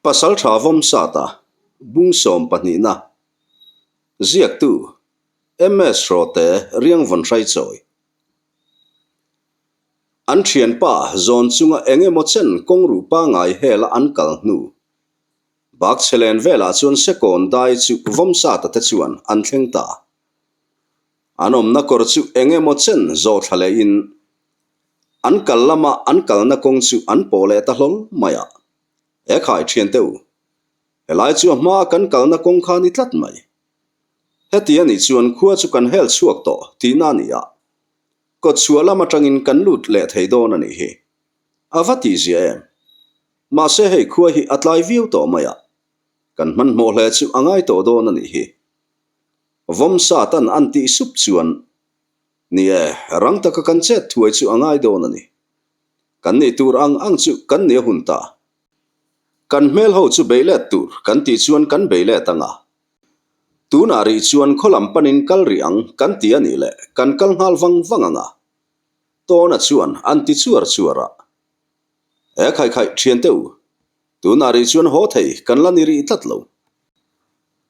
Pasalțha Vawmsata bungsom panina ziak tu MS Hrawte Riângvawn Hrai choi an thian pa zon chunga enge mochen kongru pa ngai hela an kal nu bak chelen vela chun sekon dai chu Vawmsata te chuan an thleng ta anom na kor chu enge mochen zo thale in an kal lama an kal na kong chu an pole ta hlol maya e khai thian teu helai chu ma kan kal na kong kha ni tlat mai heti ani chuan khua chu kan hel chuak to ti na nia ko chuala ma tangin kan lut le thei don ani hi avati zia em ma se hei khua hi atlai view to maya kan man mo hle chu angai to don ani hi Vawmsatan anti sup chuan ni e rang ta ka kan chet thuai chu angai don ani kan ni tur ang chu kan ne hunta kan mel ho chu beilet tur kan ti chuan kan beilet anga tuna ri chuan kholam panin kal riang kan ti ani le kan kal ngal wang anga to na chuan anti chuara e khai thian teu tuna ri chuan ho thei kan lani ri tlatlo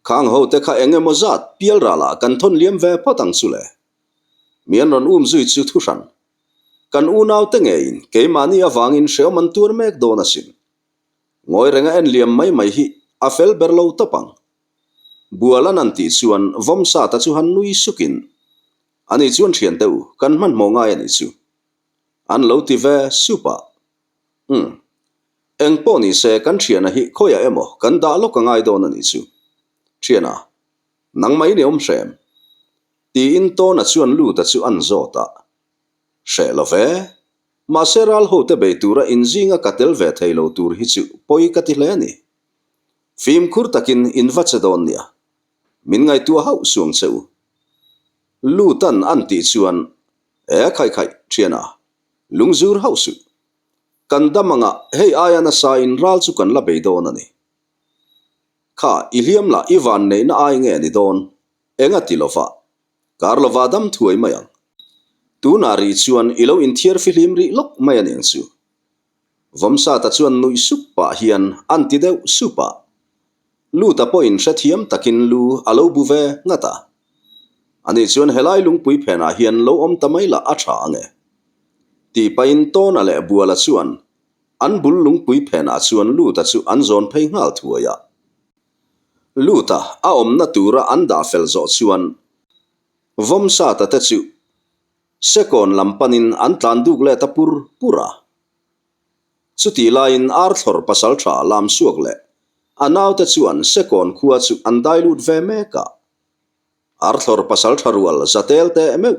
khang ho te kha enge mozat pial rala kan thon liam ve patang chule mian ron zui chu thu ran kan unaw te ngein ke mani awangin sheuman tur mek dona sin ngoi renga en liam mai hi afel berlo tapang bualan anti chuan Vawmsata chu han nui sukin ani chuan thian teu kan man mo ngai ani chu an lo ti ve supa eng poni se kan thiana hi khoya emo kan da lo ka ngai don ani chu thiana nang mai ne shem ti in to na chuan lu ta chu an zota she lo ve maseral ho te beitura injinga katel ve thailo tur hi chu poi ka ti hle ni phim khur takin invachadon nia min ngai tu hau suang cheu lu tan anti chuan e khai thiana lungzur hausu kan damanga hei ayana sa in ral chu kan la beidon ani kha iliam la iwan nei na ai nge ni don enga tilova karlova dam thuai mayang tu na ri chuan ilo in thiar film ri lok mai ani chu Vawmsata chuan nui supa hian anti deu supa lu ta point sathiam takin lu alo buve ngata ani chuan helai lungpui phena hian lo om tamai la atha ange ti pain ton ale buala chuan an bul lungpui phena chuan lu ta chu an zon phei ngal thuaya lu ta a om na tura an da fel zo chuan Vawmsata te chu sekon lampanin an tlan duk le ta pura chuti lain ar thlor Pasalțha lam suak le anaw te chuan sekon khua chu an dailut ve meka ar thlor Pasalțha rual zatel te eme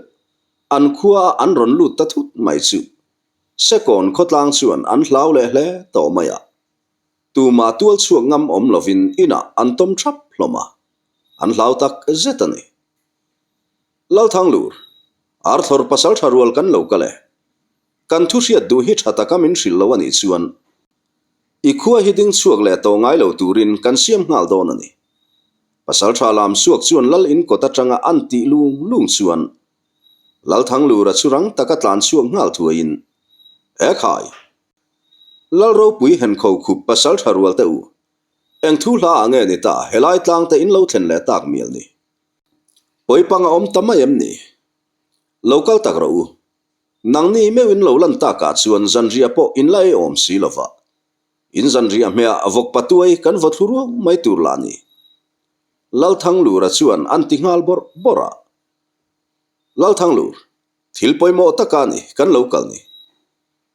an khua an ron lut ta thut mai chu sekon khotlang chuan an hlau le hle to maya tu ma tual chuak ngam om lovin ina an tom thap hloma an hlau tak zetani lal thanglur ar thlor Pasalțha rual kan lo kale kan thu riat du hi thata kamin hril lo ani chuan i khua hi ding chuak le to ngai lo turin kan siam ngal don ani Pasalțha lam suak chuan lal in kota tanga anti lung chuan lal thanglur a churang taka tlan chuak ngal thuin e khai lal ro pui hen kho khup Pasalțha rual te u eng thu hla ange ni ta helai tlang te in lo thlen le tak mial ni poipanga om tamai em ni local tak ro nang ni mewin lo lan ta ka chuan zanria po in lai om si lova in zanria mea avok patuai kan vathuru mai tur lani lal thanglur a chuan anti ngal bora lal thanglur thil poimo takani kan local ni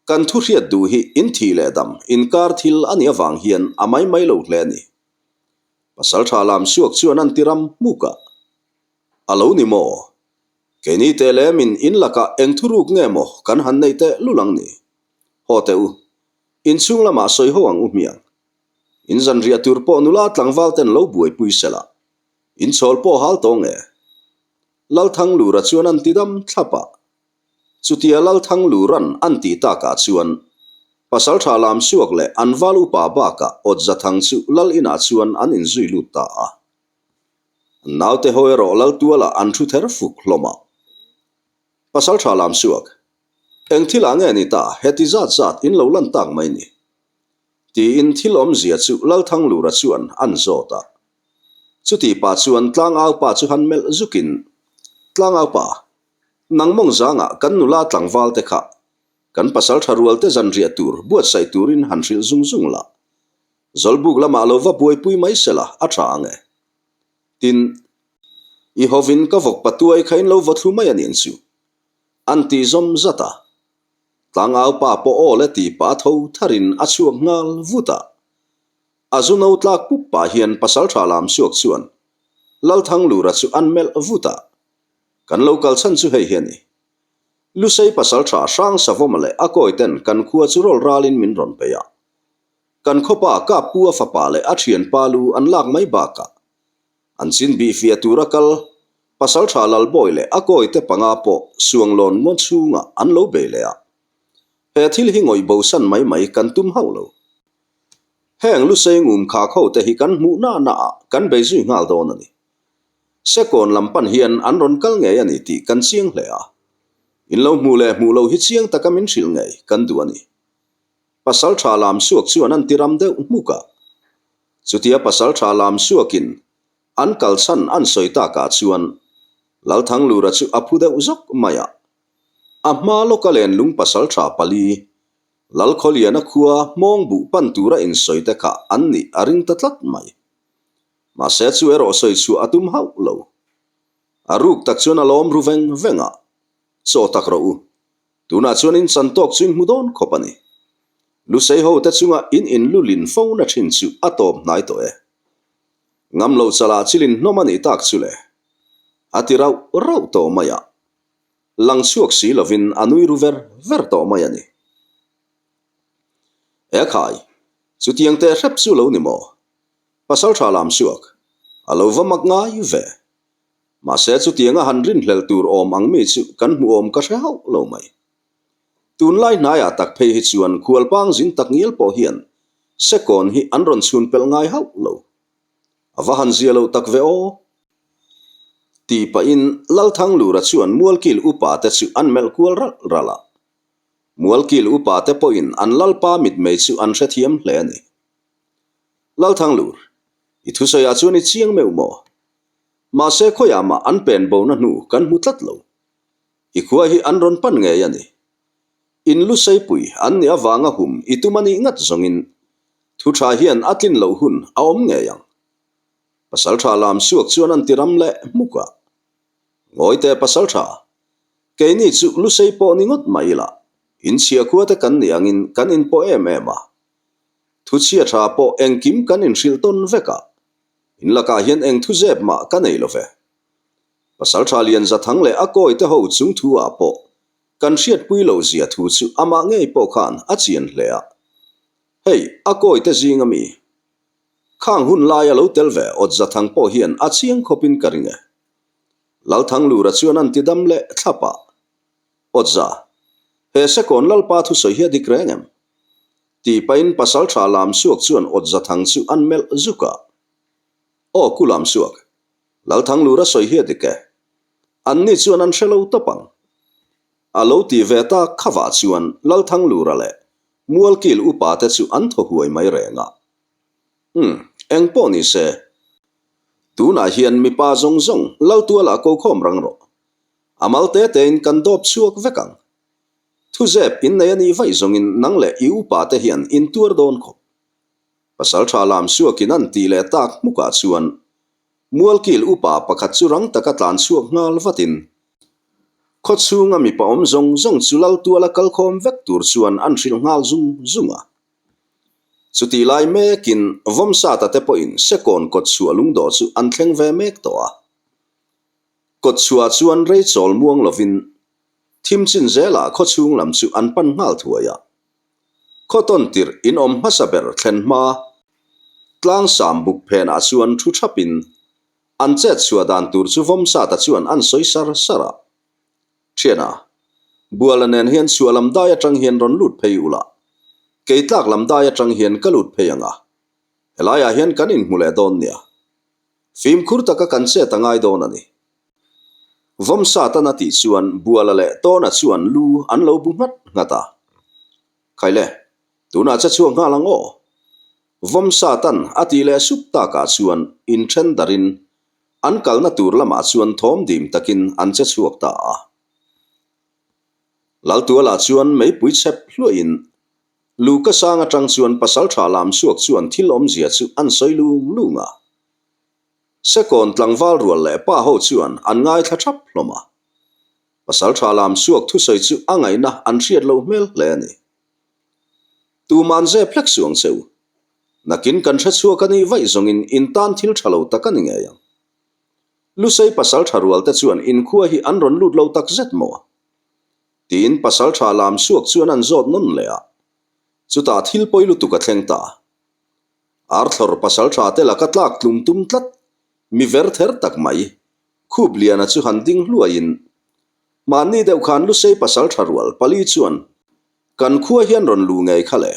kan thu riat du hi in thi le dam in kar thil ani awang hian amai mai lo hle ni Pasalțha lam suak chuan an tiram muka alo ni mo keni te le min in laka eng thuruk nge mo kan han nei te lulang ni ho te u in chung lama soi ho ang umiang in zanria tur po nula tlangwal ten lo buai pui sela in chol po hal to nge lal thanglur a chuan an tidam thlapa chutia lal thangluran anti ta ka chuan Pasalțha lam suak le an walu pa ba ka ot zathang chu lal ina chuan an in zui lut ta a naw te hoero lal tuala an thu ther fuk hloma Pasalțha lam suak eng thila nge ni ta heti zat in lo lan tak mai ni ti in thil om zia chu lalthang lura chuan an zota chu ti pa chuan tlang au pa chu han mel zukin tlang au pa nangmong zanga kan nula tlangwal te kha kan pasal tharual te zan ria tur buat sai turin han ril zung la zolbuk lama lo va buai pui mai sela atha ange tin I hovin ka vok patuai khain lo vathu mai anin chu anti zom zata tlang au pa po ole ti pa tho tharin achuak ngal vuta azuno tlak pu pa hian pasal thalam suak chuan lalthang lura chu anmel vuta kan local chan chu hei hiani lusei pasal tha sang savomale akoiten kan khua chu rol ralin min ron peya kan khopa ka puwa fapa le athian palu an lak mai baka an chin bi fia turakal pasal tha lal boile akoite panga po suanglon mon chunga an lo belea he thil hi ngoi bo san mai kan tum haulo heng lusei ngum kha kho te hi kan mu na kan bezu ngal don ani sekon lampan hian an ron kal nge ani ti kan chiang hlea in lo mu lo hi chiang takamin thil ngai kan du ani pasal tha lam suak chuan an tiram de muka chutia pasal tha lam suakin an kalsan an soita ka chuan lalthang lura chu aphu de uzok maya amma lokalen lung pasal tha pali lal kholiana khua mong bu pan tura in soita ka anni aring tatlat mai ma se chu ero soi chu atum hau lo aruk tak chuan alom ruveng venga cho tak ro u tuna chuan in santok chuin mudon khopani lusei ho ta chunga in lulin phone na thin chu atop nai to e ngam lo chala chilin nomani tak chule atirau rau to maya lang chuak si lovin anui ruver ver to maya ni e khai chu tiang te hrep chu lo ni mo pasal tha lam suak alo vamak nga yu ve ma se chu tianga hanrin hlel tur om ang mi chu kan mu om ka hre hau lo mai tun lai na ya tak phei hi chuan khual pang jin tak ngil po hian sekon hi anron chun pel ngai hau lo avahan zialo tak ve o ti pa in lalthang lura chuan mualkil upa te chu anmel kual rala mualkil upa te po in an lalpa mit mei chu an hrethiam hle ani lalthang lur I thu soya chuan I chiang meu mo ma se khoyama an pen bo na nu kan mutlat lo I khua hi an ron pan nge yani in lu sei pui an ni awanga hum I tumani ngat zongin thu tha hian atlin lo hun aom nge yang pasal tha lam suak chuan an tiram le muka ngoi te pasal tha ke ni chu lu sei po ni ngot mai la in chia khua te kan ni angin kan in po em ema thu chia tha po engkim kan in hril ton veka in laka hian eng thu zep ma ka nei lo ve pasal tha lian za thang le akoi te ho chung thu a po kan hriat pui lo zia thu chu ama ngei po khan a chian hlea hei akoi te zinga mi khang hun lai alo tel ve ot za thang po hian a chiang khopin karinge lalthang lura chuan an tidam le thlapa ot za he sekon lalpa thu soi hi dikrengem ti pain pasal tha lam suak chuan ot za thang chu an mel zuka o kulam suak lalthang lura soi hi dike an ni chuan an hrelo topang alo ti veta khawa chuan lalthang lura le mualkil upa te chu an tho huai mai renga eng po ni se tuna hian mi pa zong lau tuala ko khom rang ro amal te in kan dop chuak vekang thu zep in nei ani vai zong in nang le I upa te hian in tur don kho pasal tha lam suakin an ti le tak muka chuan mualkil upa pakhat chu rang taka tlan suak ngal vatin kho chunga mi pa om zong chu lau tuala kal khom vek tur chuan an hril ngal zunga chuti lai mekin Vawmsata te po in sekon kot chua lungdo chu an thleng ve mek to a kot chua chuan rei chol muang lovin thim chin zela kho chung lam chu an pan ngal thuaya kho ton tir in om hasaber thlen ma tlang sam buk phen a chuan thu thapin an che chua dan tur chu Vawmsata chuan an soi sara thiana bualanen hian chualam dai atang hian ron lut phei ula keitlak lamdaya tang hian kalut pheyanga helaya hian kanin mule don nia phim khur taka kan che tangai don ani Vawmsata na ti chuan buala le to na chuan lu an lo bungat ngata khaile tuna cha chuang ngalang o Vawmsatan atile supta ka chuan in then darin an kalna tur lama chuan thom dim takin an che chuak ta laltuala chuan mei pui chep hluin luka sanga tang chuan Pasalțha lam suak chuan thil om zia chu an soilung lunga sekon tlangwal rual le pa ho chuan an ngai thla thap hloma Pasalțha lam suak thu soi chu angai na an riat lo mel hle ni tu man je plek suang cheu nakin kan tha chuak ani vai zongin in tan thil thalo takani nge yang lu sei Pasalțha rual te chuan in khuwa hi an ron lut lo tak zet mo tin Pasalțha lam suak chuan an zot non le a chuta thil poilu tu ka thleng ta arthor Pasalțha te la ka tlak tlum tum tlat mi ver ther tak mai khub liana chu han ding hluain mani deuh khan lu sei Pasalțha rual pali chuan kan khuwa hian ron lu ngei khale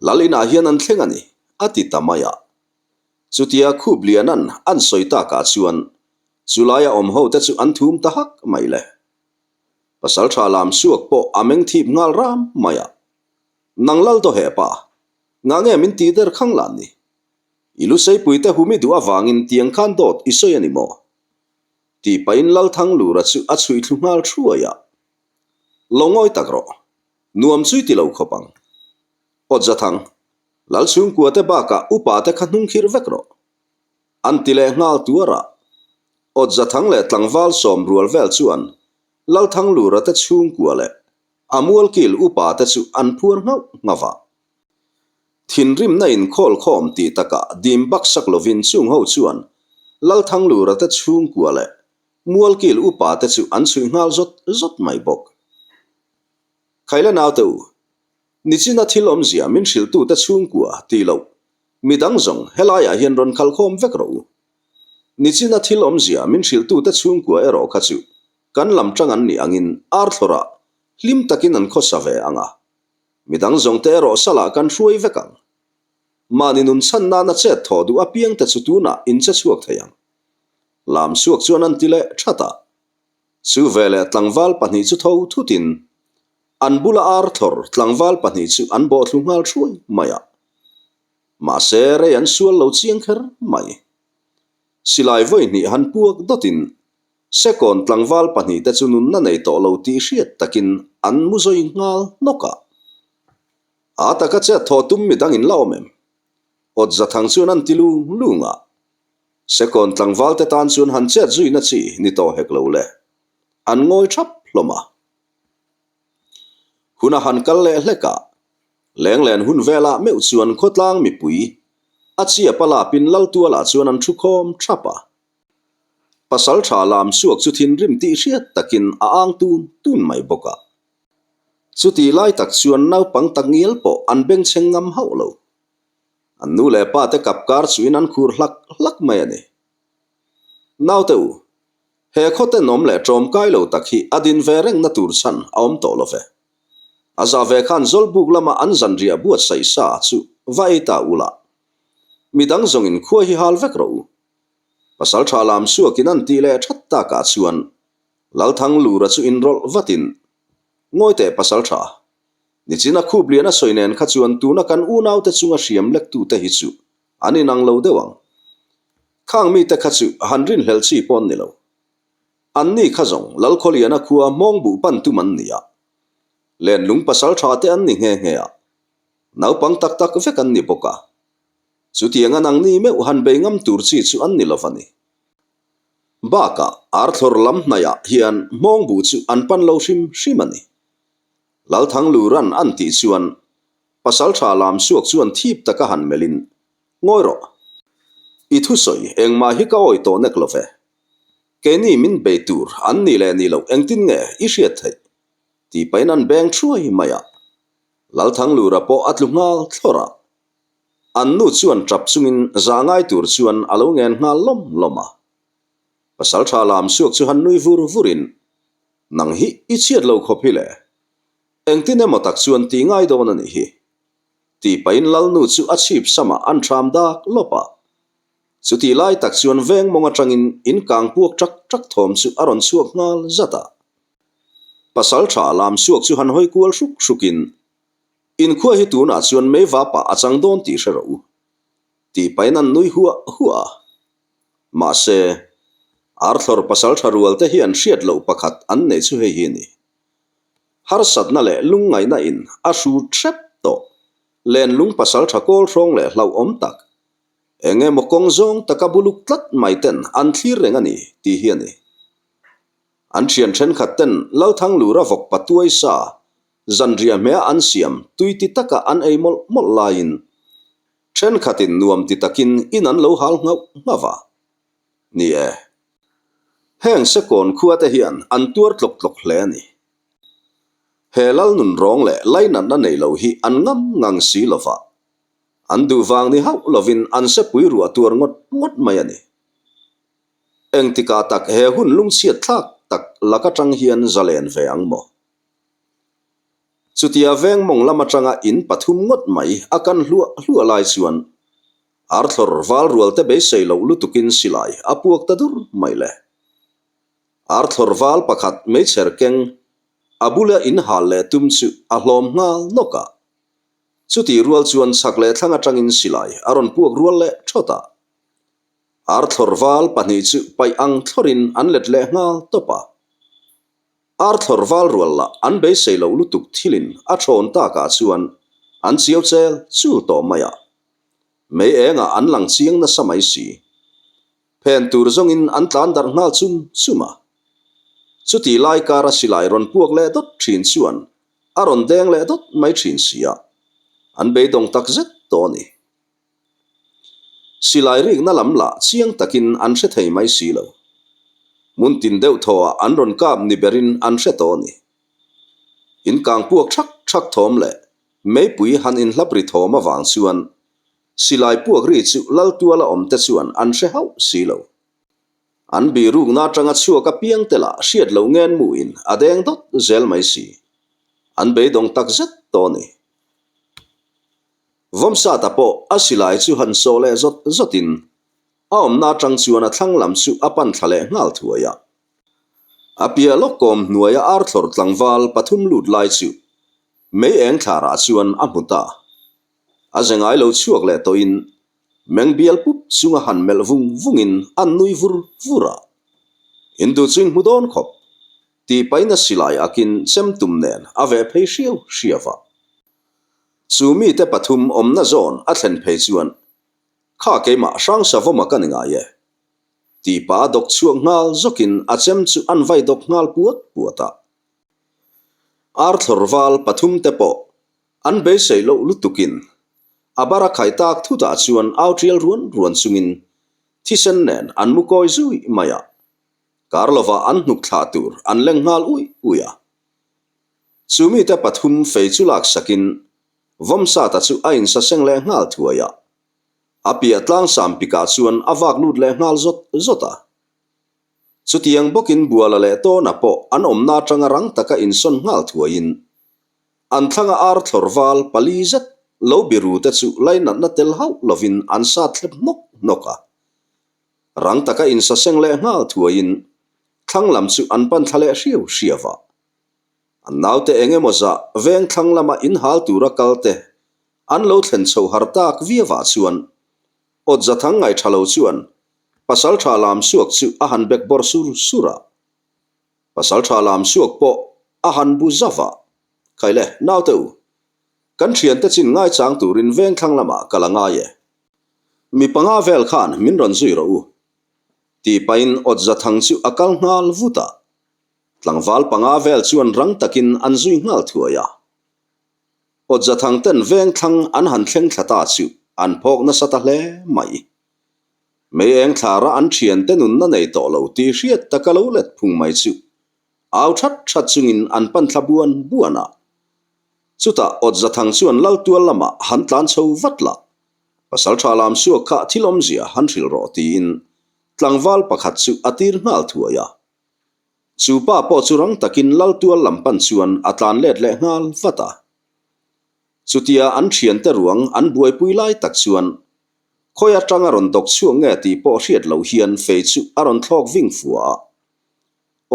lalina hian an thleng ani ati tamaya chutia khub lianan an soita ka chuan chulaya om ho te chu an thum ta hak mai le Pasalțha lam suak po ameng thip ngal ram maya nanglal to he pa ngange min ti der khanglan ni ilu sei puite humi du awangin tiang khan dot isoi ani mo ti pain lal thang lu ra chu a chui thlungal thuaya longoi takro nuam chui ti lo khopang odza thang lal chung kuate ba ka upa te khanung khir vekro antile ngal tuara odza thang le tlangwal som rual vel chuan lal thang lu ra te chung kuale amual kil upa te chu an phur ngau ngawa thin rim na in khol khom ti taka dim bak sak lovin chung ho chuan lal thang lu ra te chung kuale mual kil upa te chu an chui ngal zot mai bok khaila naw tu nichina thilom zia min hril tu te chung kwa ti lo midang zong helaya hian ron khal khom vek ro nichina thilom zia min hril tu te chung kwa ero kha chu kan lam tang an ni angin arthora lim takin an khosa ve anga midang zong te ro sala kan hruai vekang mani nun chan na na che thodu apiang te chutuna in che chuak thayang lam suak chuan an tile thata chu vele tlangwal pani chu tho thutin an bula arthor tlangwal pani chu an bo thlungal thrui maya ma se re an sual lo chiang kher mai silai voi ni han puak dotin sekon tlangwal pani te chunun na nei to lo ti hriat takin an muzoi ngal noka ataka che thotum midang in laomem odza thang chuan an tilu lunga sekon tlangwal te tan chuan han che zui na chi ni to hek lo le an ngoi thap hloma huna han kal le hleka lenglen hun vela meu chuan khotlang mi pui achia pala pin lal tuala chuan an thu khom thapa Pasalțha lam suak chu thin rim ti hriat takin a ang tun mai boka chuti lai tak chuan nau pang tak ngial po an beng cheng ngam hau lo an nu le pa te kapkar chuin an khur hlak mai ani nau teu he khote nom le trom kai lo takhi adin vereng na tur chan aom to lo ve aza ve khan zol buk lama an zanria buat sai sa chu vai ta ula midang zongin khuwa hi hal vek ro Pasalțha lam suakin an ti le thatta ka chuan lal thang lu ra chu in rol vatin ngoi te Pasalțha nichina khub liana soinen kha chuan tuna kan u nau te chunga hriam lek tu te hi chu ani nang lo dewang khang mi te kha chu hanrin hel chi pon ni lo an ni kha zong lal kholiana khuwa mong bu pan tu man nia len lung Pasalțha te an ni nge nge a nau pang tak tak ve kan ni boka chutianga nang ni me han be ngam tur chi chu an ni lovani baka arthor lam naya hian mong bu chu an pan lo hrimani lal thang lu ran an ti chuan Pasalțha lam suak chuan thip taka han melin ngoiro I thu soi engma hi ka oi to nek love ke ni min be tur an ni le ni lo engtin nge I hriat thai ti painan beng thuai maya lal thang lu ra po atlungal thlora an nu chuan trap chungin zangai tur chuan alo ngen ngal loma Pasalțha lam suak chu han nui vurin nang hi I chiat lo khopi le engtin emotak chuan ti ngai do na ni hi ti pain lal nu chu achip sama an tham dak lopa chuti lai tak chuan veng monga tangin in kang puak trak thom chu aron chuak ngal zata Pasalțha lam suak chu han hoi kual shukin in khuwa hi tuna chuan meiwa pa achang don ti hrero ti painan nui hua ma se arthor Pasalțha rual te hian hriat lo pakhat an nei chu hei hi ni har sat na le lungai na in a hru thep to len lung Pasalțha kol rong le hlau om tak enge mokong zong takabuluk tlat mai ten an thlir reng ani ti hi ani an thian then khat ten lo thang lura vok patuai sa zanria me an siam tuiti taka an ei mol lain then khatin nuam ti takin in an lo hal ngau ngawa ni heng se kon khuwa te hian an tuar tlok hle ani helal nun rong le lainan na nei lo hi an ngam ngang si lova an du wang ni hau lovin an se pui ru atur ngot mai ani eng tika tak he hun lung chiat thak tak laka tang hian zalen ve ang mo chutia veng mong lama tanga in pathum ngot mai akan hlua lai chuan arthor wal rual te be sei lo lutukin silai apuak tadur mai le arthor wal pakhat me cherkeng abula in hal le tum chu a hlom ngal noka chuti rual chuan sakle thanga tangin silai aron puak rual le thota arthor wal pani chu pai ang thorin an let le ngal topa arthor wal rual la an be sei lo lutuk thilin a thon ta ka chuan an chiau chel chu to maya me enga an lang chiang na samai si pen tur zong in an tlan dar ngal chuma chuti lai kara silai ron puak le dot thin chuan aron deng le dot mai thin sia an be dong tak zet to ni silai ring na lam la chiang takin an hre thei mai si lo mun tin deuh thoa an ron kap ni berin an hre to ni in kang puak thak thom le me pui han in hlapri thoma wang chuan silai puak ri chu lal tuala om te chuan an hre hau si lo an bi ruk na tanga chua ka piang tela hriat lo ngen mu in adeng dot zel mai si an be dong tak zet to ni Vawmsata po asilai chu han so le zotin a om na tang chuan a thlang lam chu apan thale ngal thuaya apia lokom nuaya arthor tlangwal pathum lut lai chu me eng thara chuan a muta azengai lo chuak le to in mengbial pup chunga han mel vungin an nui vura indu chung mudon khop ti paina silai akin chem tum nen ave phei hriawa chumi te pathum omna zon a thlen phei chuan kha keima sang savoma kaninga ye ti pa dok chuak ngal zokin a chem chu an vai dok ngal puata arthor wal pathum te po an be sei lo lutukin abara khaitak thuta chuan autrial ruan chungin thisen nen an mukoi zui maya karlova an hnuk thla tur an leng ngal uya chumi te pathum fei chulak sakin Vawmsata chu ain sa seng le ngal thuaya apia tlang sam pika chuan awak lut le ngal zota chutiang bokin buala le to na po an omna tanga rang taka in son ngal thuain an thlanga arthor wal palizat lo biru te chu laina na tel hau lovin an sa thlep noka rang taka in sa seng le ngal thuain thlang lam chu an pan thale hriawa an naute enge moza veng thlang lama in hal tura kalte an lo thlen chho hartak viawa chuan odza thang ngai thalo chuan Pasalțha lam suak chu a han bek bor sura Pasalțha lam suak po a han bu zawa kaile naute kan thian te chin ngai chang turin veng thlang lama kalanga ye mi panga vel khan min ron zui ro ti pain odza thang chu akal ngal vuta tlangwal panga vel chuan rang takin an zui ngal thuaya odza thang ten veng thlang an han thleng thata chu an phok na sata hle mai me eng thlara an thian te nun na nei to lo ti hriat takalo let phung mai chu au that chungin an pan thlabuan buana chuta odza thang chuan lal tual lama han tlan chho vatla Pasalțha lam suak kha thilom zia han thil ro ti in tlangwal pakhat chu atir ngal thuaya chupa po churang takin lal tual lampan chuan atlan let le ngal vata chutia an thian te ruang an buai pui lai tak chuan khoya tanga ron dok chuang nge ti po hriat lo hian fei chu aron thlok ving fuwa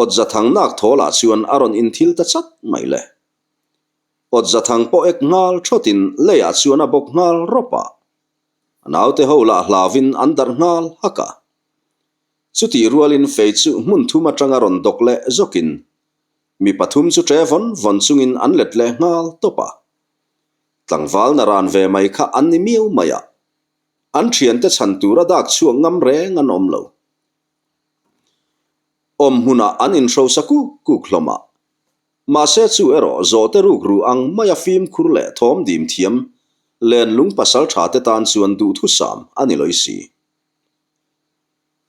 odza thang nak thola chuan aron in thil ta chat mai le odza thang po ek ngal thotin leya chuan a bok ngal ropa nau te ho la hlavin andar ngal haka chuti rualin fei chu mun thuma tanga ron dok le zokin mi pathum chu trevon von chungin anlet le ngal topa tlangwal na ran ve mai kha anni miu maya an thian te chan tura dak chuang ngam reng an om lo om huna an in ro saku ku khloma ma se chu ero zo te ruk ru ang maya fim khurle thom dim thiam len lung Pasalțha te tan chuan du thu sam ani loi si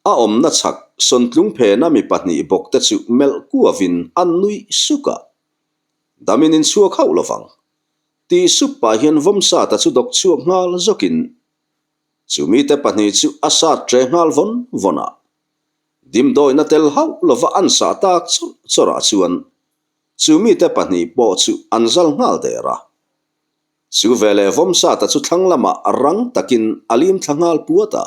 a om na chak son tlung phe na mi pahni bok te chu mel kuavin an nui suka damin in chuak hau lovang ti supa hian Vawmsata chu dok chuak ngal zokin chumi te pahni chu asat tre ngal vona dim doi na tel hau lova an sa tak chora chuan chumi te pahni po chu anzal ngal dera chu vele Vawmsata chu thanglama rang takin alim thangal puata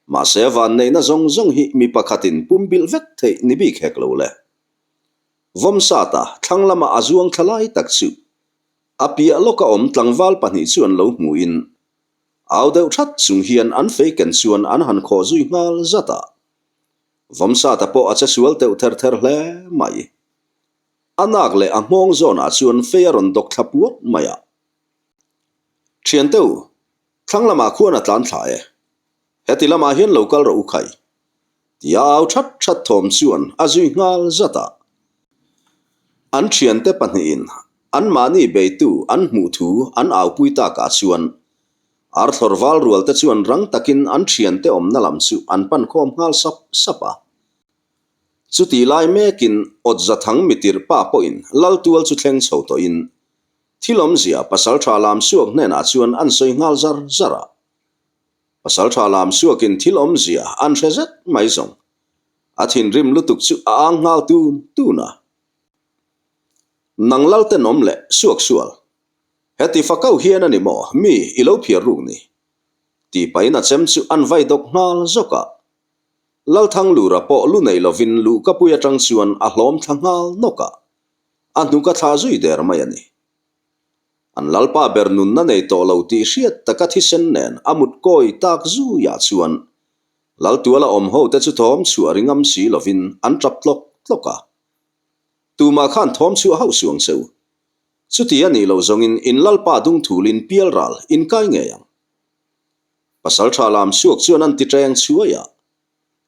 ma se van nei na zong zong hi mi pakhatin pumbil vek thei nibi khek lo le Vawmsata thanglama azuang thalai tak chu apia loka om tlangwal pahni chuan lo hmu in au deuh that chung hian an fei ken chuan an han khaw zui ngal zata Vawmsata po acha sual teuh ther hle mai anak le a hmong zona chuan fei ron dok thapuat maya thian teuh thanglama khuana tlan thlae heti lama hian local ro khai tiau that thom chuan azui ngal zata an thian te pahni in an mani beitu an hmu thu an au puita ka chuan ar thorwal rual te chuan rang takin an thian te om na lam chu an pan khom ngal sapa chuti lai mekin odza thang mitir pa po in lal tual chu thleng chho to in thilom zia Pasalțha lam suak nena chuan an soi ngal zara Pasalțha lam suakin thilom zia an hrezet mai zong athin rim lutuk chu a ngal tu na nanglal te nom le suak sual heti fakau hian ani mo mi ilo phiar ru ni ti paina chem chu an vai dok ngal zoka lal thang lu ra po lu nei lovin lu kapuya tang chuan a hlom thangal noka anu ka tha zui der mai ani an lalpa bernun na nei to lo ti hriat taka thisen nen amut koi tak zu ya chuan lal tuala om ho te chu thom chu aringam si lovin an trap tloka tuma khan thom chu hau suang seu chuti ani lo zongin in lalpa dung thulin pial ral in kai nge yang Pasalțha lam suak chuan an ti treng chuaya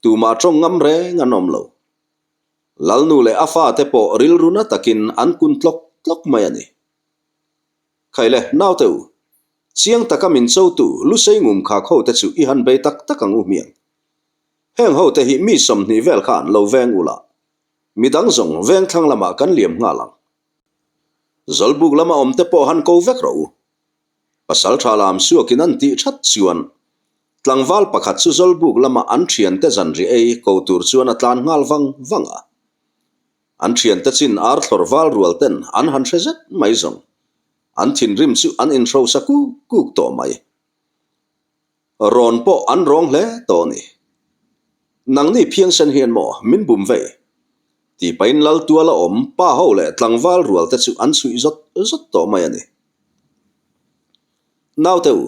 tuma trong ngam re nganom lo lalnu le afa te po ril runa takin an kun tlok mai ani khaile naw teu chiang takamin chou tu lu sei ngum kha kho te chu i han be takang u miang heng ho te hi mi som ni vel khan lo veng ula midang zong veng thang lama kan liam nga lang zolbuk lama om te po han ko vek ro Pasalțha lam suakin an ti that chuan tlangwal pakhat chu zolbuk lama an thian te zanri ei ko tur chuan atlan ngal wanga an thian te chin ar thorwal rual ten an han hrezet mai zong an thin rim chu an in ro saku kuk to mai ron po an rong hle to ni nang ni phiang san hian mo min bum ve ti pain lal tuala om pa ho le tlangwal rual te chu an sui zot to mai ani naw teu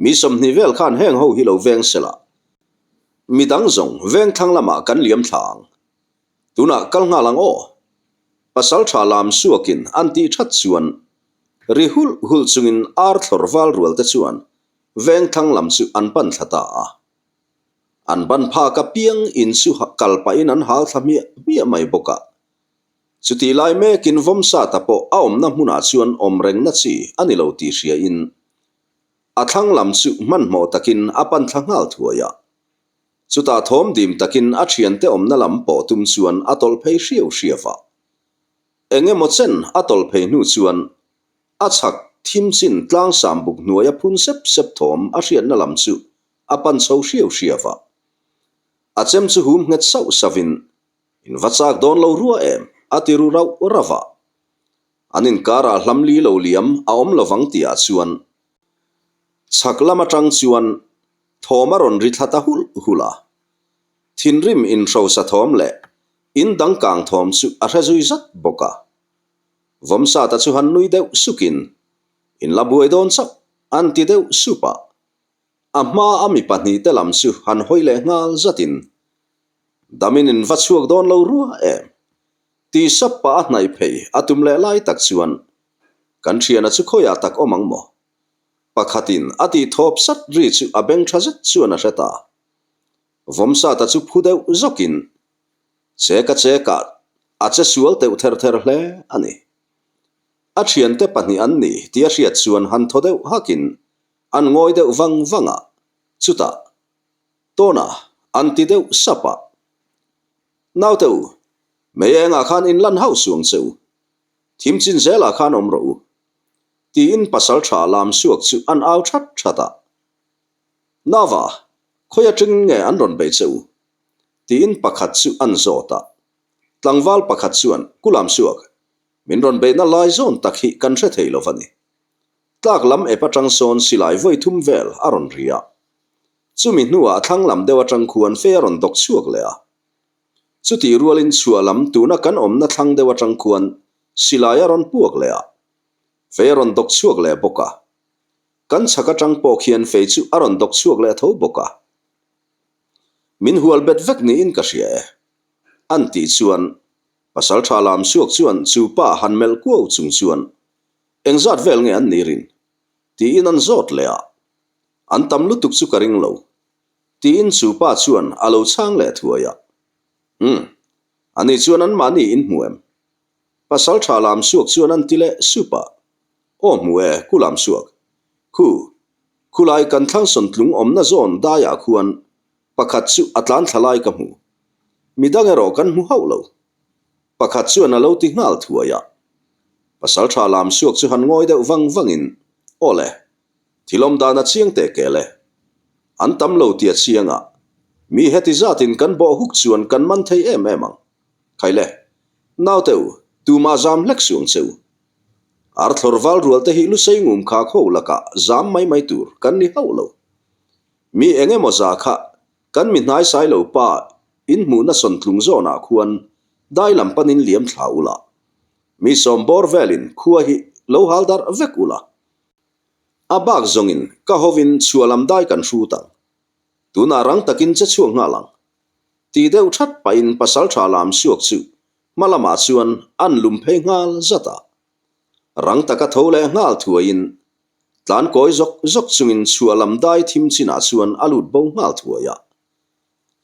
mi som ni vel khan heng ho hi lo veng sela mi dang zong veng thang lama kan liam thang tuna kal nga lang o Pasalțha lam suakin an ti that chuan ri hul chungin ar thorwal rual te chuan veng thang lam chu an pan thata an ban pha ka piang in chu kalpa in an hal thamia mi mai boka chuti lai me kin Vawmsata po aom na hmuna chuan om reng na chi ani lo ti hria in athang lam chu man mo takin apan thangal thuaya chuta thom dim takin a thian te om na lam po tum chuan atol phei hriawa enge mo chen atol phei nu chuan achak thim chin tlang sam buk nuaya phun sep thom a hriat na lam chu apan chho hriawa achem chu hum nget sau savin in wachak don lo ruwa em atiru rawa anin kara hlamli lo liam a om lowang tia chuan chaklama tang chuan thoma ron ri thata hula thinrim in ro sa thom le in dangkang thom chu a hrazui zat boka Vawmsata chu han nui deuh sukin in labuai don chak an ti deuh supa ama ami pahni te lam su han hoile ngal zatin damin in vachuak don lo rua ti sapa nai phei atum le lai tak chuan kan thiana chu khoya tak omang mo pakhatin ati thop sat ri chu abeng thazat chuan a reta Vawmsata chu phudeu zokin cheka ache sual teu ther hle ani a thian te pahni an ni tia riat chuan han thodeu hakin an ngoi deuh wanga chuta tona an ti deuh sapa nau teu meyenga khan in lan hau suang cheu thim chin zela khan omro ti in Pasalțha lam suak chu an au thata nawa khoya tring nge an ron be cheu ti in pakhat chu an zota tlangwal pakhat chuan kulam suak min ron be na lai zon takhi kan hre thei lovani tlak lam e patang son silai voi thum vel aron ria chumi nuwa thlang lam dewa tang khuan fe ron dok chuak le a chuti rualin chualam tuna kan omna thlang dewa tang khuan silai aron puak le a fe ron dok chuak le boka kan chaka tang po khian fe chu aron dok chuak le tho boka min hual bet vek ni in ka hria an ti chuan Pasalțha lam suak chuan chu pa hanmel ko chung chuan engzat vel nge an nirin ti in an zot le a an tam lutuk chu karing lo ti in chu pa chuan alo chang le thuaya ani chuan an mani in muem Pasalțha lam suak chuan an tile supa o muwe kulam suak khulai kan thang son tlung omna zon daya khuan pakhat chu atlan thalai ka mu midang ero kan mu haulo pakhat chuan alo ti ngal thuaya Pasalțha lam suak chu han ngoi deuh wangin ole thilom dana chiang te kele an tam lo tia chianga mi heti zatin kan bo huk chuan kan man thei emang khaile nau teu tu ma zam lek suang cheu ar thlorwal rual te hi lu sei ngum kha kho laka zam mai tur kan ni haulo mi enge mo za kha kan mi hnai sai lo pa in mu na son tlung zona khuan dai lam panin liam thlaula mi sombor velin khuwa hi lo haldar vekula abak zongin ka hovin chualam dai kan hruta tuna rang takin che chuang ngalang ti deuh that pa in Pasalțha lam suak chu malama chuan an lum phei ngal zata rang taka thole ngal thuain tlan koi zok chungin chualam dai thim china chuan alut bo ngal thuaya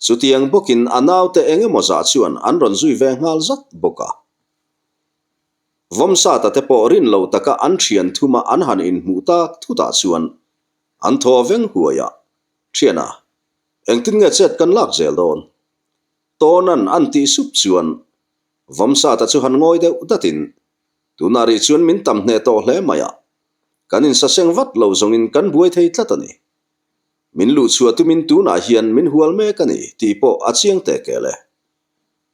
chutiang bokin anaw te enge moza chuan an ron zui ve ngal zat boka Vawmsata te po rin lo taka an thian thuma an han in muta thuta chuan an tho veng huaya thiana engtin nge chet kan lak zel don tonan an ti sup chuan Vawmsata chu han ngoi deuh datin tunari chuan min tam hne to hle maya kanin sa seng vat lo zongin kan buai thei tlatani min lu chua tumin tuna hian min hual me kani ti po achiang te kele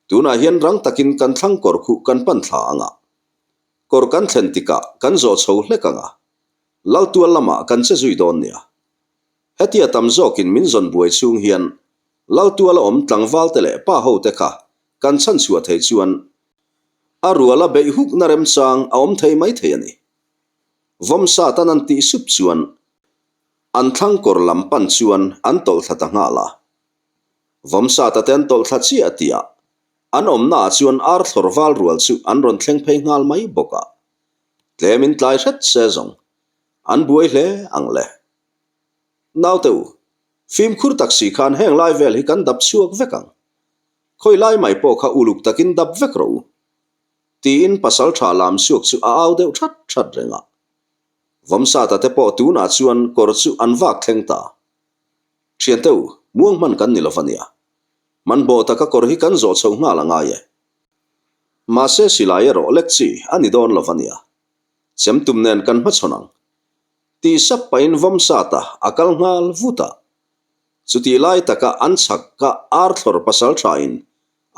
tuna hian rang takin kan thlang kor khu kan pan thla anga kor kan thlen tika kan zo chho hlekanga lau tual lama kan che zui don nia hetia tam zokin min zon buai chung hian lau tual om tlangwal tele pa ho te kha kan chan chua thei chuan aruala be huk na rem chang aom thei mai thei ani Vawmsata nan ti sup chuan an thlang kor lam pan chuan an tol thata ngala Vawmsata ten tol tha chi atia an omna chuan ar thlorwal rual chu an ron thleng phei ngal mai boka tlemin tlai hret se zong an buai hle angle nau teu phim khur taksi khan heng lai vel hi kan dap chuak vekang khoi lai mai po kha uluk takin dap vek ro ti in Pasalțha lam suak chu a au deuh that renga Vawmsata te po tuna chuan kor chu an wak thleng ta thian teu muang man kan ni lovania man bo taka kor hi kan zo chho nga langa ye ma se silai ro lekchi ani don lovania chem tum nen kan ma chonang ti sap pain Vawmsata akal ngal vuta chuti lai taka an chak ka ar thlor Pasalțha in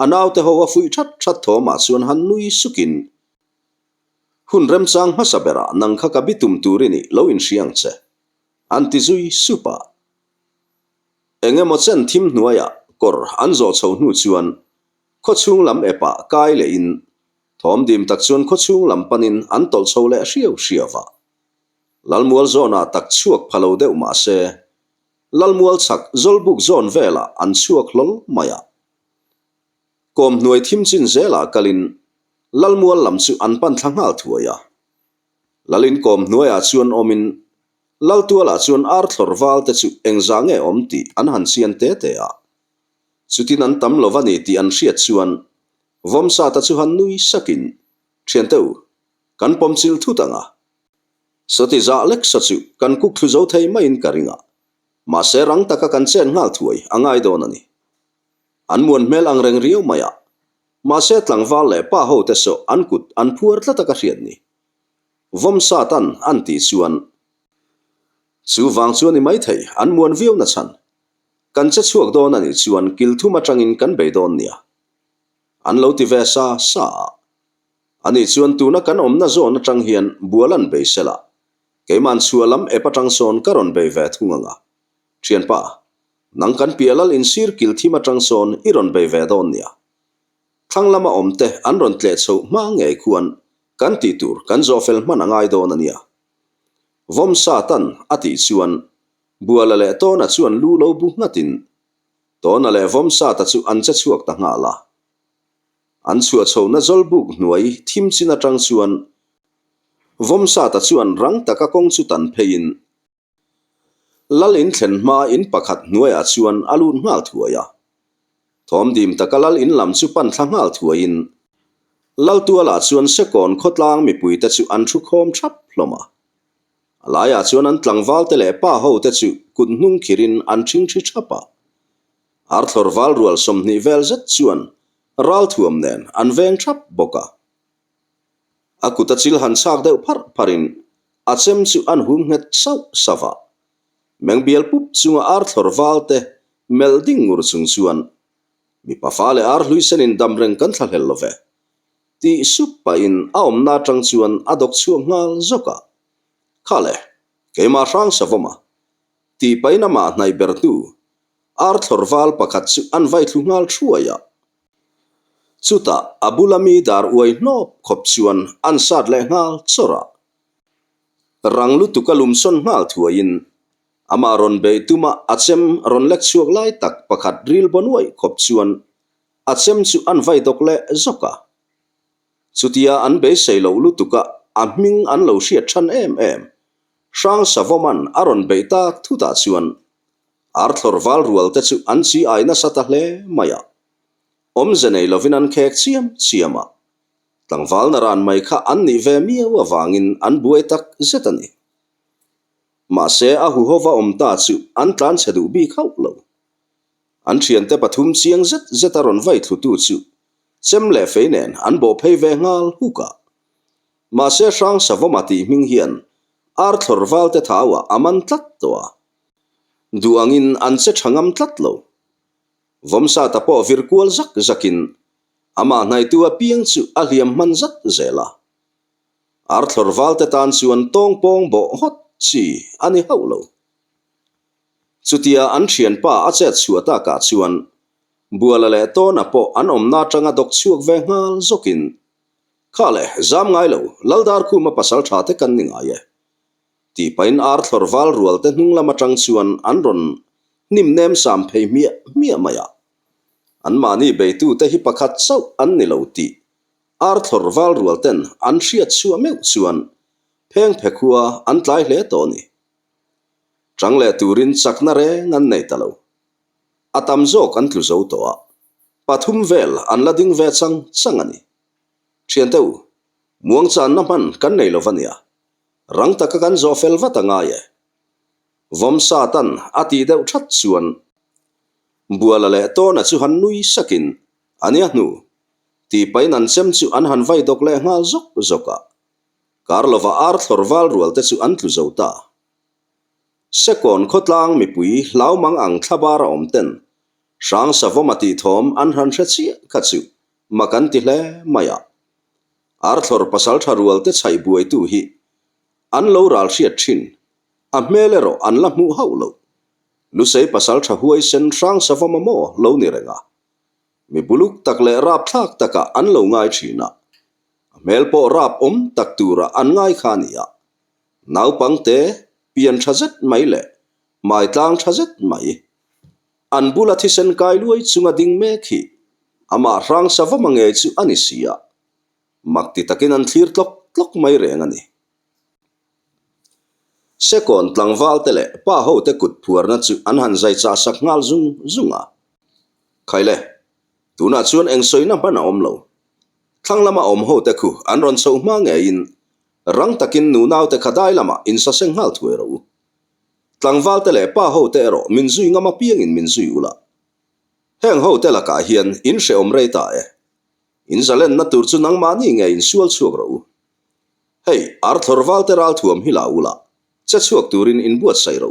anaw te ho fui that tho ma chuan han nui sukin hun rem chang masabera nang kha kabitum turini lo in hriang che anti zui supa enge mo chen thim hnuaya kor an zo chho hnu chuan kho chung lam epa kai le in thom dim tak chuan kho chung lam panin an tol chho le hriawa lalmual zona tak chuak phalo deuh ma se lalmual chak zolbuk zon vela an chuak lol maya kom hnuai thim chin zela kalin lalmual lam chu an pan thlangal thuaya lalin kom hnuaya chuan omin laltuala chuan ar thlorwal te chu engzange omti an han sian te te a chutin an tam lovani ti an hriat chuan Vawmsata chu han nui sakin thian teu kan pomchil thutanga soti za lek sa chu kan kuk thu zo thei mai in karinga ma se rang taka kan chen ngal thuai angai don ani an muan mel ang reng riau maya ma se tlangwal le pa ho te so an kut an phuar tlata ka hriat ni Vawmsatan an ti chuan chu wang chuan i mai thei an muan viau na chan kan che chuak don ani chuan kil thuma tangin kan be don nia an lo ti ve sa ani chuan tu na kan om na zo na tang hian bualan be sela keiman chualam e patang son karon be ve thunganga thian pa nang kan pialal in sir kil thima tang son iron be ve don nia thanglama omte an ron tle chho ma nge khuan kan ti tur kan zo fel man angai don ania Vawmsatan ati chuan buala le to na chuan lu lo bu ngatin to na le Vawmsata chu an che chuak ta ngala an chua chho na zolbuk hnuai thim china tang chuan Vawmsata chuan rang taka kong chu tan phein lalin thlen ma in pakhat hnuai a chuan alun ngal thuaya thom dim taka lal in lam chu pan thlangal thuain laltuala chuan sekon khotlang mi pui te chu an thu khom thap hloma alaya chuan an tlangwal te le pa ho te chu kut hnung khirin an thing thi thapa ar thlorwal rual somni vel zet chuan ral thuam nen an veng thap boka akuta chil han chak deuh phar pharin achem chu an hum het sau sawa mengbial pup chunga ar thlorwal te melding ngur chung chuan mi pafale ar hluisenin damreng kan thalhel love ti supa in aom na tang chuan adok chuang ngal zoka khale keima rang savoma ti paina ma hnai bertu ar thlorwal pakhat chu an vai thlungal thuaya chuta abulami dar uai nop khop chuan an sat le ngal chora ranglu tukalum son ngal thuain ama ron be tuma achem ron lek chuak lai tak pakhat ril bonwai khop chuan achem chu an vai dok le zoka chutia an be seilo lu tuka aming an lo hriat than em sang savoman aron be tak thuta chuan ar thlorwal rual te chu an chi aina sata hle maya om zenei lovin an khek chiama tlangwal na ran mai kha an ni ve mi wa wangin an buai tak zetani ma se a hu hova om ta chu an tlan chedu bi khau lo an thian te pathum chiang zetaron vai thu tu chu chem le feinen an bo phei ve ngal huka ma se sang savomati ming hian ar thlorwal te thawa aman tlat towa duangin an che thangam tlat lo Vawmsata po virkual zakin ama hnai tua piang chu a hliam man zat zela ar thlorwal te tan chuan tong pong bo hot chi ani haulo chutia an thian pa a che chuata ka chuan buala le to na po an omna tanga dok chuak ve ngal zokin khale zam ngai lo laldar khu ma Pasalțha te kan ninga ye ti pain ar thlorwal rual te hnung lama tang chuan an ron nim nem sam phei mia maya an mani beitu te hi pakhat chau an ni lo ti ar thlorwal rual ten an hriat chua meu chuan pheng phekhua an tlai hle to ni changle turin chakna re ngan nei talo atam zo kan tlu zo to a pathum vel an lading ve changani thian teu muang chan na man kan nei lovania rang taka kan zo fel watanga ye Vawmsatan ati deuh that chuan buala le to na chu han nui sakin ania hnu ti painan chem chu an han vai dok le ngal zoka karlova ar thlorwal rual te chu an tlu zo ta sekon khotlang mi pui hlaumang ang thlabara omten sang savomati thom an han hrechi khachu makan ti hle maya ar thlor Pasalțha rual te chai buai tu hi an lo ral hriat thin a hmelero an la hmu haulo lusei Pasalțha huai sen sang savoma mo lo ni renga mi buluk tak le rap thak taka an lo ngai thina mel po rap tak tura an ngai khania nau pangte pian thazet mai le mai tlang thazet mai an bula thisen kai luai chunga ding me khi ama rang sawa mange chu anisia makti takin an thlir tlok mai reng ani second tlangwal tele pa ho te kut phuar na chu an han zai cha sak ngal zunga khaile tuna chuan eng soina bana omlo thanglama om ho te khu an ron so ma nge in rang takin nu naw te khadai lama in sa seng hal thuero tlangwal tele pa ho te ro min zui ngama piang in min zui ula heng ho te la ka hian in she om rei ta e in zalen na tur chu nang mani nge in sual chuak ro hey arthorwal te ral thuam hila ula che chuak turin in buat sai ro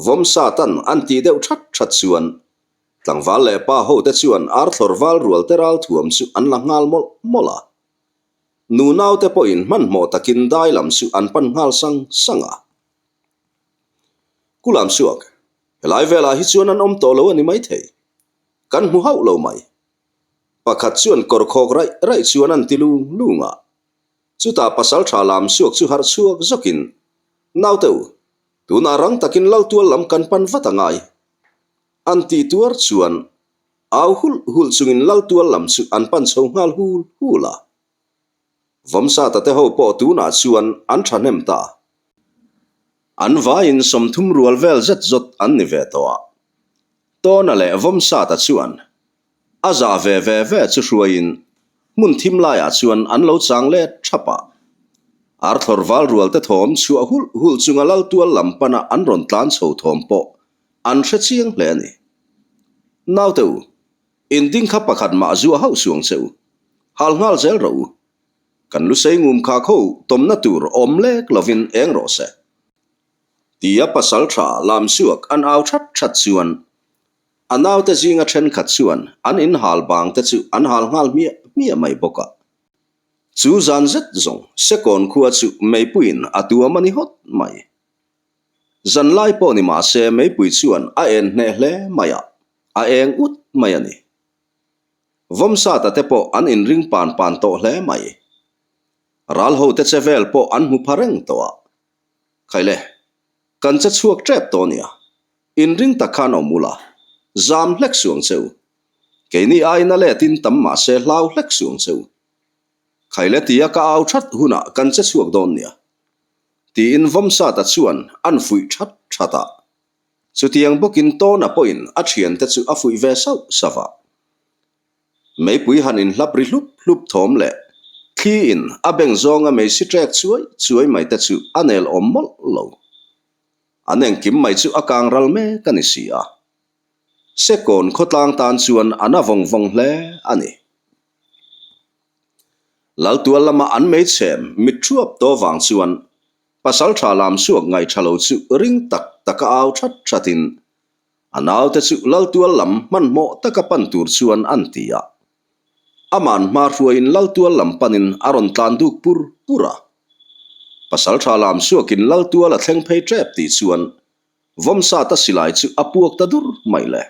Vawmsata anti deuh that chuan tlangwal le pa ho te chuan arthorwal rual te ral thuam chu an la ngal mola nu naw te po in man mo takin dai lam su an pan ngal sanga kulam suak helai vela hi chuan an om to lo ani mai thei kan mu hau lo mai pakhat chuan kor khok rai chuan an tilu lunga chuta Pasalțha lam suak chu har chuak zokin naw teu tuna rang takin lal tual lam kan pan vatangai anti tuar chuan au hul chungin lal tual lam su an pan chho ngal hula Vawmsata te ho po tuna chuan an thanem ta an vain som thum rual vel zet zot an ni ve towa tona le Vawmsata chuan aza ve chu hruain mun thim laia chuan an lo chang le thapa arthorwal rual te thom chu a hul chunga lal tual lampana an ron tlan chho thom po an hre chiang hle ani naw teu in ding kha pakhat ma zu a hau suang cheu hal ngal zel ro kan lu sei ngum kha kho tom na tur om lek lovin eng ro se tia Pasalțha lam suak an au that chuan anaw te zinga then khat chuan an in hal bang te chu an hal ngal mi mai boka chu zan zet zong second khuwa chu mei puin atua mani hot mai zan lai po ni ma se mei pui chuan a en hne hle maya a eng ut mai ani Vawmsata te po an in ring pan to hle mai ral ho te chevel po an mu phareng towa khaile kan che chuak trep to nia in ring takhan omula zam hlek suang cheu keini aina le tin tam ma se hlau hlek suang cheu khaile tia ka au that huna kan che chuak don nia ti in Vawmsata chuan an fui thata chu tiang bokin to na point a thian te chu a fui ve sau sawa mei pui han in hlap ri hlup thom le khi in abeng zonga mei si trek chuai mai te chu anel ommol lo aneng kim mai chu akang ral me kanisia second khotlang tan chuan ana vong hle ani lal tual lama an mei chem mit thuap to wang chuan Pasalțha lam suak ngai thalo chu ring taka au thatin anaw te chu lal tual lam man mo taka pan tur chuan antia aman ma ruain lal tual lam panin aron tlan duk pura Pasalțha lam suakin lal tual a thlengphei trep ti chuan Vawmsata silai chu apuak ta dur mai le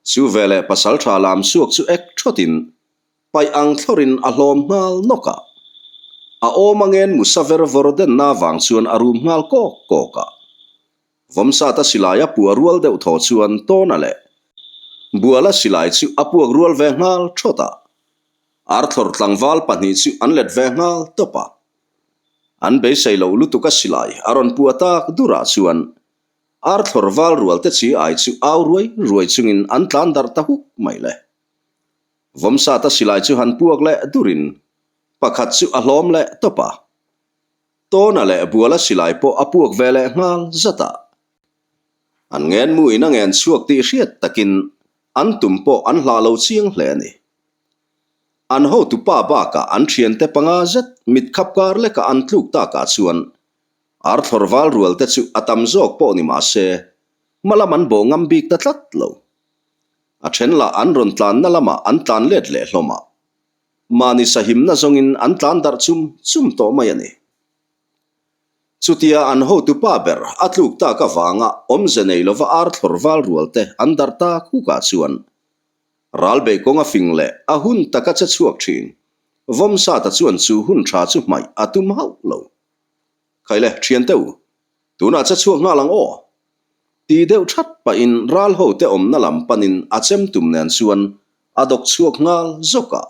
chu vele Pasalțha lam suak chu ek thotin pai ang thlorin a hlom ngal noka a omangen musaver voroden na wang chuan arum ngal koka Vawmsata silai apua rual deuh tho chuan tona le buala silai chu apuak rual ve ngal thota arthor tlangwal pahnih chu an let ve ngal topa an be seilo lutuka silai aron puatak dura chuan arthorwal rual te chi ai chu au ruai chungin an tlan dar ta huk mai le Vawmsata silai chu han puak le durin pakhat chu a hlom le topa tona le buala silai po apuak vele ngal zata an ngen mu ina ngen chuak ti hriat takin an tumpo an hla lo chiang hle ni an ho tu pa ba ka an thian te panga zet mit khap kar le ka an tluk ta ka chuan arthorwal rual te chu atam zok po ni ma se malaman bo ngam bik ta tlat lo a then la an ron tlan na lama an tlan let le hloma mani sahim na zongin an tlan dar chum to mai ani chutia an ho tu pa ber atluk ta ka wanga omzenei lova arthorwal rual te an dar ta khu ka chuan ralbe konga fingle a hun taka cha chuak thin Vawmsata chuan chu hun tha chu mai atum hau lo khaile thian teu tuna cha chuak nga lang o ti deuh that pa in ral ho te om na lam panin achem tum nen chuan adok chuak ngal zoka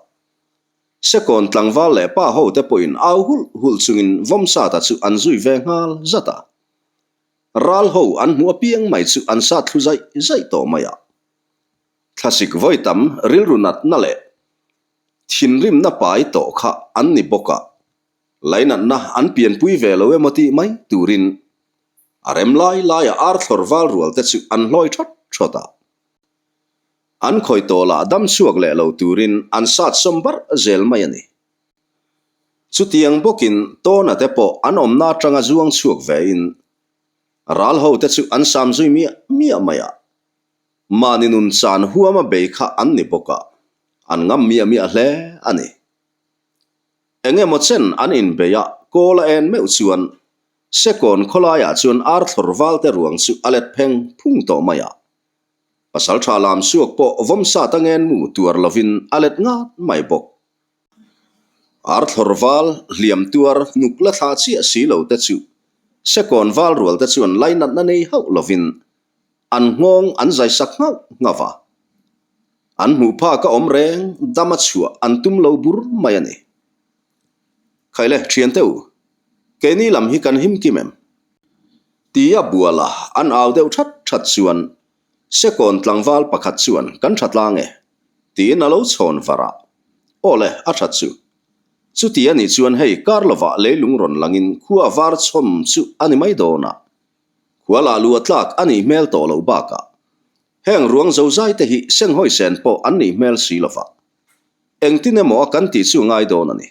sekon tlangwal le pa ho te poin au hul chungin Vawmsata chu an zui ve ngal zata ral ho an mu piang mai chu an sa thlu zai to maya thlasik voitam rilrunat na le thinrim na pai to kha an ni boka lainat na an pian pui ve lo emoti mai turin arem lai a ar thorwal rual te chu an hloi that thota an khoi to la dam chuak le lo turin an sat sombar zel mai ani chu tiang bokin to na te po an om na tanga zuang chuak ve in ral ho te chu an sam zui mi maya maninun chan huama be kha an ni boka an ngam mi hle ani enge mo chen an in beya kola en meu chuan sekon kholaya chuan ar thorwal te ruang chu alet pheng phung to maya Pasalțha lam suak po Vawmsata ngen mu tuar lovin alet ngat mai bok ar thorwal hliam tuar nukla tha chi si lo te chu sekon wal rual te chuan lainat na nei hau lovin an ngong an zai sak ngawa an mu pha ka om reng dama chua an tum lo bur mai ani khaile thian teu ke ni lam hi kan him kimem tia buala an au deuh that chuan sekon tlangwal pakhat chuan kan thatlange ti na lo chhon vara ole a that chu ti ani chuan hei karlova leilung ron langin khuwa war chom chu ani mai dona khuala lu atlak ani mel to lo baka heng ruang zo zai te hi seng hoi sen po ani mel silova engtine mo kan ti chu ngai don ani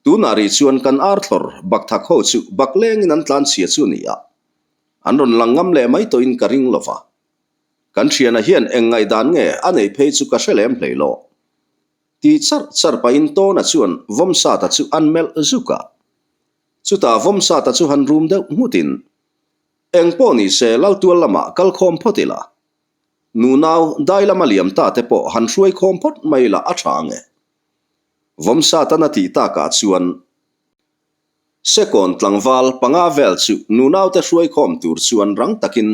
tu nari chuan kan arthor bakthak ho chu bakleng in an tlan chia chu nia an ron langam le mai to in karing lova kan thiana hian engai dan nge anei phei chu ka hrelem hleilo ti char pa in to na chuan Vawmsata chu an mel zuka chuta Vawmsata chu han room deuh mutin engpo ni se laltual lama kal khom photila nu naw dai lama liam ta te po han hruai khom phot mai la a thange Vawmsata na ti ta ka chuan sekon tlangwal panga vel chu nu naw te hruai khom tur chuan rang takin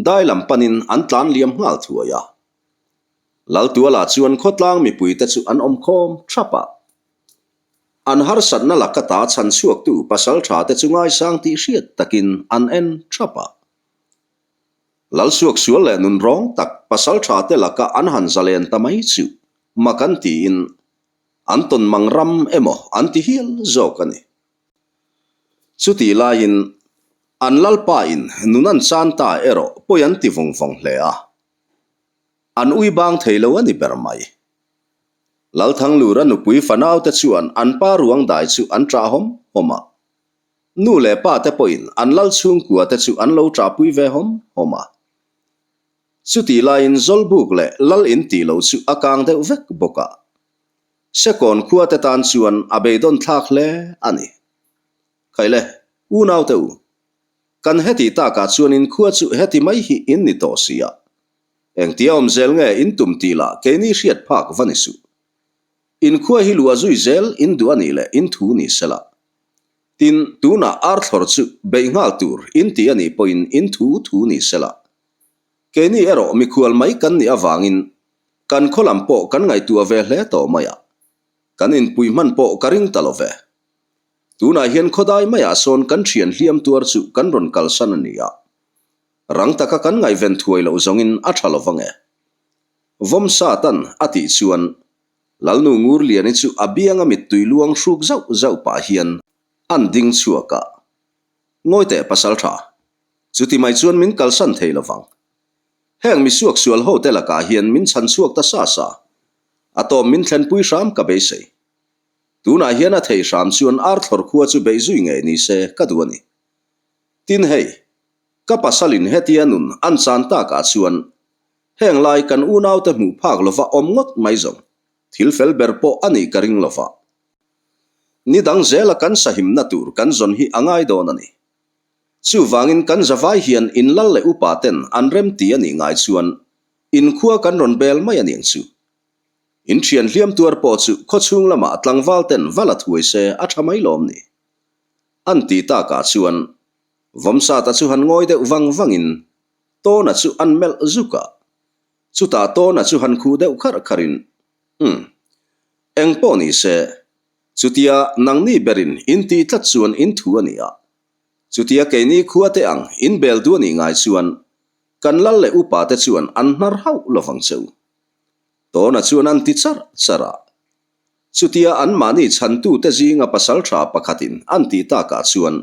dai lam panin an tlan liam ngal thuaya laltuala chuan khotlang mi pui te chu an om khom thapa an har sat na lakata chan chuak tu Pasalțha te chungai sang ti hriat takin an en thapa lal suak sual le nun rong tak Pasalțha te laka an han zalen tamai chu makan ti in anton mangram emo anti hial zokani chuti la in an lalpa in nunan chan ta ero poyan ti vong hle a an ui bang theilo ani bermai lal thang lura nu pui fanau te chuan an pa ruang dai chu an tra homa nu le pa te poin an lal chung kwa te chu an lo tra pui ve homa chuti lain zolbuk le lal in ti lo chu akang de vek boka sekon khua te tan chuan abeidon thak le ani khaile u nau te u kan heti ta ka chuan in khua chu heti mai hi in ni to sia eng tiom zel nge in tum ti la ke ni hriat phak vanisu in khua hi lua zui zel in du ani le in thu ni sela tin tuna ar thlor chu be ngal tur in ti ani poin in thu ni sela ke ni ero mi khual mai kan ni awangin kan kholam po kan ngai tu ve hle to maya kan in pui man po karing talove tuna hian khodai maya son kan thian hliam tuar chu kan ron kalsan ania rang taka kan ngai ven thuai lo zongin a thalowange Vawmsatan ati chuan lalnu ngur liani chu abianga mit tuiluang hruk zau pa hian an ding chuaka ngoite Pasalțha chuti mai chuan min kalsan theilowang heng mi suak sual ho te laka hian min chan chuak ta sa atom min thlen pui ram ka be sei tuna hian a thei ram chuan ar thlor khuwa chu be zui nge ni se kaduani tin hei ka pasalin hetianun an chan ta ka chuan heng lai kan u nau te mu phak lova om ngot mai zong thil fel ber po ani karing lova ni dang zela kan sahim na tur kan zon hi angai don ani chu wangin kan zawai hian in lal le upa ten an rem ti ani ngai chuan in khuwa kan ron bel mai ani chu in thian hliam tuar po chu khochung lama tlangwal ten vala thuai se a thamai lom ni an ti ta ka chuan Vawmsata chu han ngoi de wangin to na chu an mel zuka chuta to na chu han khu deuh khar kharin engpo ni se chutia nang ni berin in ti tlat chuan in thu ania chutia ke ni khuate ang in bel du ni ngai chuan kan lal le upa te chuan an nar hau lovang cheu to na chuan an ti chara chutia an mani chantu te zinga pasaltha pakhatin an ti ta ka chuan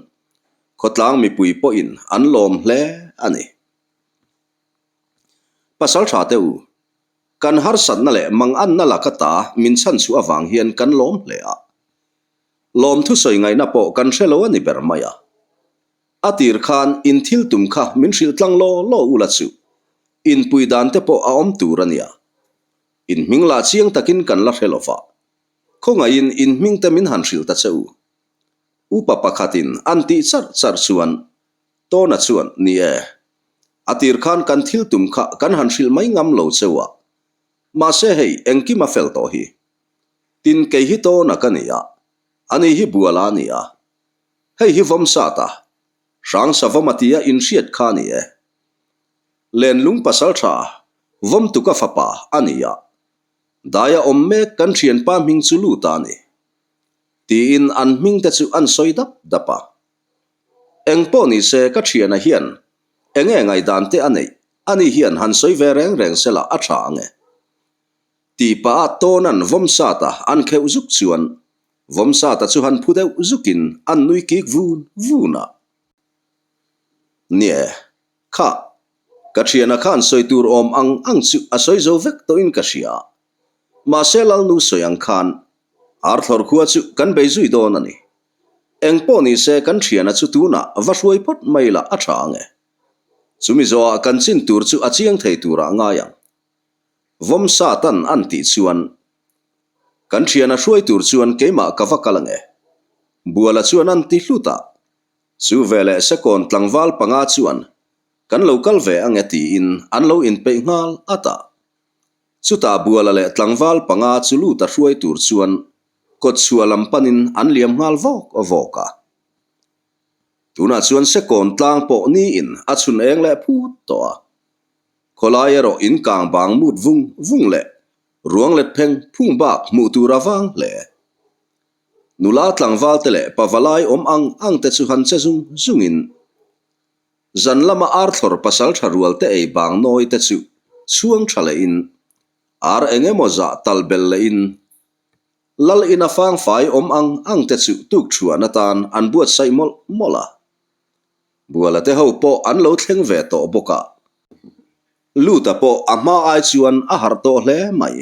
khotlang mi pui po in an lom hle ani pasaltha te u kan har san na le mang an na la kata min chan chu awang hian kan lom hle a lom thu soi ngai na po kan hrelo ani ber maya atir khan in thil tum kha min hril tlang lo ula chu in pui dan te po a om tur ania in mingla chiang takin kan la hrelofa khonga in ming te min han hril ta cheu upa pakhatin anti char chuan to na chuan ni e atir khan kan thil tum kha kan han hril mai ngam lo chewa ma se hei engki ma fel to hi tin ke hi to na kania ani hi buala nia hei hi Vawmsata rang savamatia in riat khani e len lung pasaltha vom tuka fapa ania daya omme kan thian pa ming chu lu ta ni ti in an ming te chu an soidap dapa engpo ni se ka thiana hian enge ngai dan te ani hian han soi ve reng sela a tha ange ti pa tonan Vawmsata an kheu zuk chuan Vawmsata chu han phudeu zukin an nui ki vuna nie kha kachiana khan soi tur om ang chu a soi zo vek to in kashia ma selal nu soyang khan arthor khuwa chu kan beizui don ani engpo ni se kan thiana chu tuna va hruai pot maila a thange chumi zo kan chin tur chu a chiang thei tura nga yang Vawmsatan an ti chuan kan thiana hruai tur chuan keima kavakalange buala chuan an ti hluta chu vele sekon tlangwal panga chuan kan local ve ange ti in an lo in pe ngal ata chuta buala le tlangwal panga chulu ta hruai tur chuan kot chualam panin an liam ngal voka tuna chuan sekon tlang po ni in a chun eng le phut to kholairo in kang bang mut vung le ruang let pheng phung bak mu turawang le nula tlangwal te le pawalai om ang te chu han che zungin zan lama arthor pasaltha rual te ei bang noi te chu chuang thale in ar enge moza talbel le in lal in a fang fai om ang te chu tuk thuana tan an buat sai mola buala te ho po an lo thleng ve to boka luta po ama ai chuan a har to hle mai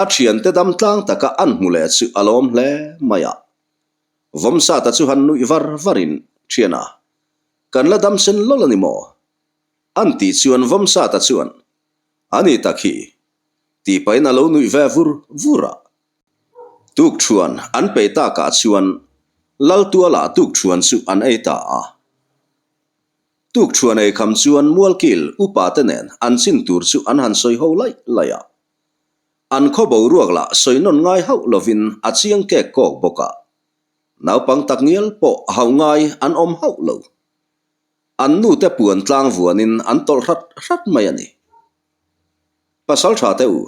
a thian te dam tlang taka an mule chu alom hle maya Vawmsata chu han nui varin thiana kan la dam sen lolani mo anti chuan Vawmsata chuan ani takhi ti paina lo nui ve vura tuk thuan an pe ta ka chuan lal tuala tuk thuan chu an ei ta a tuk thuan ei kham chuan mualkil upa te nen an chin tur chu an han soi ho laya an khobo ruak la soinon ngai hau lovin a chiang ke kok boka nau pang tak ngial po hau ngai an om hau lo an nu te puan tlang vuanin an tol rat mai ani pasaltha te u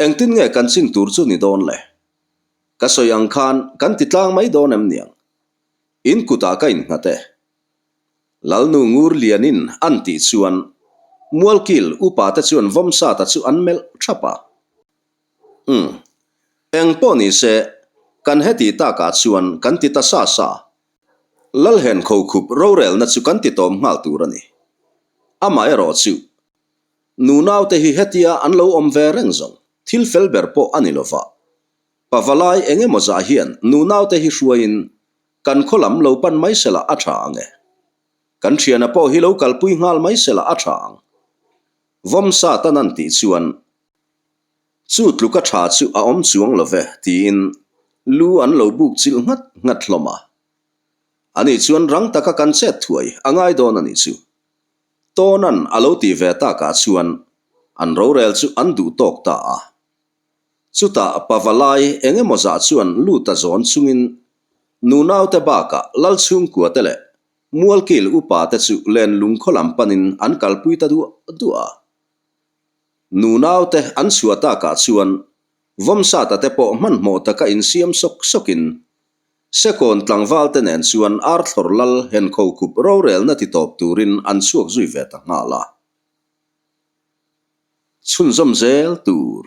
engtin nge kan chin tur chu ni don le ka soyang khan kan ti tlang mai don em niang in kuta ka in ngate lalnu ngur lianin an ti chuan mualkil upa te chuan Vawmsata chu an mel thapa engpo ni se kan heti ta ka chuan kan ti ta sa lal hen kho khup rorel na chu kan ti tom ngal turani ama ero chu nu naw te hi hetia an lo om ve reng zong thil felber po anilova pawalai enge moza hian nu naw te hi hruain kan kholam lo pan mai sela a tha ange kan thiana po hi lo kalpui ngal mai sela a tha ang Vawmsata nan ti chuan chu tluka tha chu a om chuang love ti in lu an lo buk chil ngat hloma ani chuan rang taka kan chet thuai angai don ani chu tonan alo ti ve ta ka chuan an rorel chu an du tok ta a chuta pawalai enge moza chuan lu ta zon chungin nu naw te baka lal chung kuatele mual kil upa te chu len lung kholam panin an kalpui ta dua nu nau te an suata ka chuan Vawmsata te po man mo ta ka in siam sokin sekon tlangwal te nen chuan ar thlorlal hen khokup rorel na ti top turin an chuak zui ve ta ngala chun zom zel tur